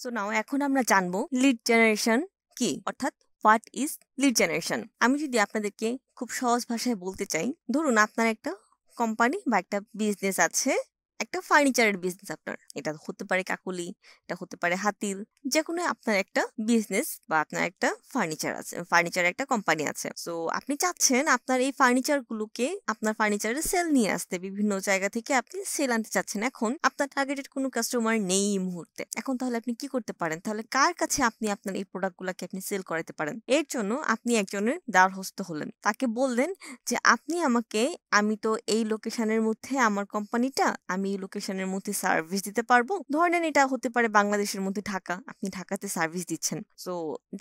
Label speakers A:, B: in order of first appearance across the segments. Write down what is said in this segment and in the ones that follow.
A: So now এখন আমরা জানবো লিড জেনারেশন কি, অর্থাৎ হোয়াট ইজ লিড জেনারেশন। আমি যদি আপনাদেরকে খুব সহজ ভাষায় বলতে চাই, ধরুন আপনার একটা কোম্পানি বা একটা বিজনেস আছে, একটা ফার্নিচারের বিজনেস আপনার। এটা হতে পারে কাকুলি, এটা হতে পারে হাতির, যে কোনো আপনার একটা বিজনেস বা আপনার একটা ফার্নিচার আছে, ফার্নিচার একটা কোম্পানি আছে। সো আপনি চাচ্ছেন আপনার এই ফার্নিচার গুলোকে, আপনার ফার্নিচারের সেল নিয়ে আসতে, বিভিন্ন জায়গা থেকে আপনি সেল আনতে চাচ্ছেন। এখন আপনার টার্গেটেড কোনো কাস্টমার নেই এই মুহূর্তে। এখন তাহলে আপনি কি করতে পারেন? তাহলে কার কাছে আপনি আপনার এই প্রোডাক্ট গুলাকে আপনি সেল করাতে পারেন? এর জন্য আপনি একজনের দ্বারস্থ হলেন, তাকে বললেন যে আপনি আমাকে, আমি তো এই লোকেশনের মধ্যে আমার কোম্পানিটা, আমি এই লোকেশনের মধ্যে সার্ভিস দিতে পারবো। ধরেন এটা হতে পারে বাংলাদেশের মধ্যে ঢাকা, আপনি ঢাকাতে সার্ভিস দিচ্ছেন। সো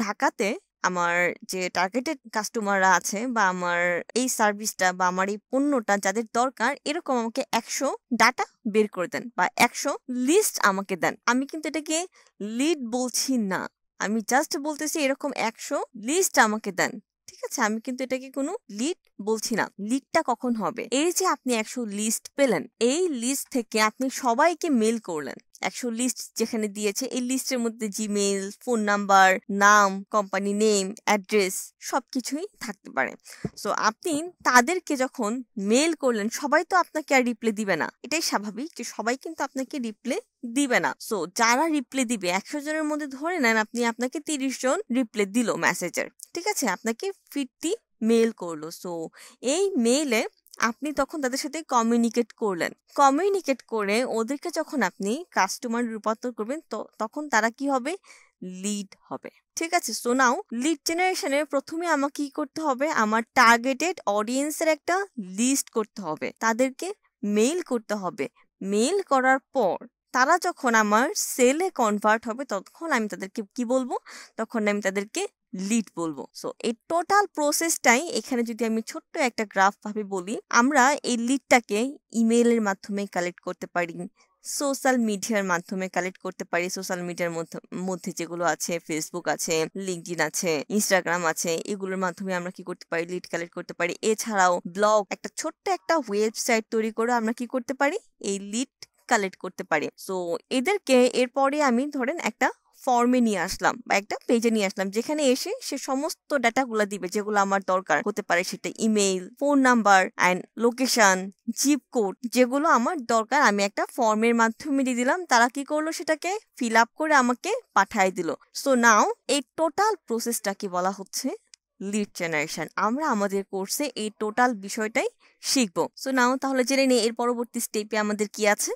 A: ঢাকাতে আমার যে টার্গেটেড কাস্টমাররা আছে বা আমার এই সার্ভিসটা বা আমার এই পণ্যটা যাদের দরকার, এরকম আমাকে 100 ডাটা বের করে দেন বা 100 লিস্ট আমাকে দেন। আমি কিন্তু এটাকে লিড বলছি না, আমি জাস্ট বলতেছি এরকম 100 লিস্ট আমাকে দেন। ঠিক আছে, আমি কিন্তু এটাকে কোনো লিড বলছি না। লিডটা কখন হবে? এই যে আপনি 100 লিস্ট পেলেন, এই লিস্ট থেকে আপনি সবাইকে মেল করলেন। 100 লিস্ট যেখানে দিয়েছে, এই লিস্টের মধ্যে জিমেইল, ফোন নাম্বার, নাম, কোম্পানি নেম, অ্যাড্রেস সবকিছুই থাকতে পারে। সো আপনি তাদেরকে যখন মেল করলেন, সবাই তো আপনাকে আর রিপ্লাই দিবে না। এটাই স্বাভাবিক যে সবাই কিন্তু আপনাকে রিপ্লাই দিবে না। সো যারা রিপ্লাই দিবে 100 জনের মধ্যে ধরে নেন আপনাকে 30 জন রিপ্লাই দিল মেসেজের। ঠিক আছে, আপনাকে 50 মেল করলো। সো এই মেইলে আপনি তখন তাদের সাথে কমিউনিকেট করলেন। কমিউনিকেট করে ওদেরকে যখন আপনি কাস্টমার রূপান্তর করবেন, তখন তারা কি হবে? লিড হবে। ঠিক আছে, সো নাও লিড জেনারেশনের প্রথমে আমাকে কি করতে হবে? আমার টার্গেটেড অডিয়েন্সের একটা লিস্ট করতে হবে, তাদেরকে মেইল করতে হবে। মেইল করার পর তারা যখন আমার সেলে কনভার্ট হবে, তখন আমি তাদেরকে কি বলবো? তখন আমি তাদেরকে লিড বলবো। সো এই টোটাল প্রসেসটাই এখানে যদি আমি ছোট্ট একটা গ্রাফ ভাবে বলি, আমরা এই লিডটাকে ইমেইলের মাধ্যমে কালেক্ট করতে পারি, সোশ্যাল মিডিয়ার মাধ্যমে কালেক্ট করতে পারি। সোশ্যাল মিডিয়ার মধ্যে যেগুলো আছে, ফেসবুক আছে, লিঙ্কডইন আছে, ইনস্টাগ্রাম আছে, এগুলোর মাধ্যমে আমরা কি করতে পারি? লিড কালেক্ট করতে পারি। এছাড়াও ব্লগ, একটা ছোট্ট একটা ওয়েবসাইট তৈরি করে আমরা কি করতে পারি? এই লিড কালেক্ট করতে পারি। সো এদেরকে এরপরে আমি ধরেন একটা ফর্মে নিয়ে আসলাম বা একটা পেজে নিয়ে আসলাম, যেখানে এসে সে সমস্ত ডাটাগুলো দিবে যেগুলো আমার দরকার হতে পারে। সেটা email, phone number and location, zip code, যেগুলো আমার দরকার আমি একটা ফর্মের মাধ্যমে দিয়ে দিলাম। তারা কি করলো? সেটাকে ফিল আপ করে আমাকে পাঠিয়ে দিল। সো নাও এই টোটাল প্রসেসটাকে বলা হচ্ছে লিড জেনারেশন। আমরা আমাদের কোর্সে এই টোটাল বিষয়টাই শিখবো। সো নাও তাহলে জেনে নিই এর পরবর্তী স্টেপে আমাদের কি আছে।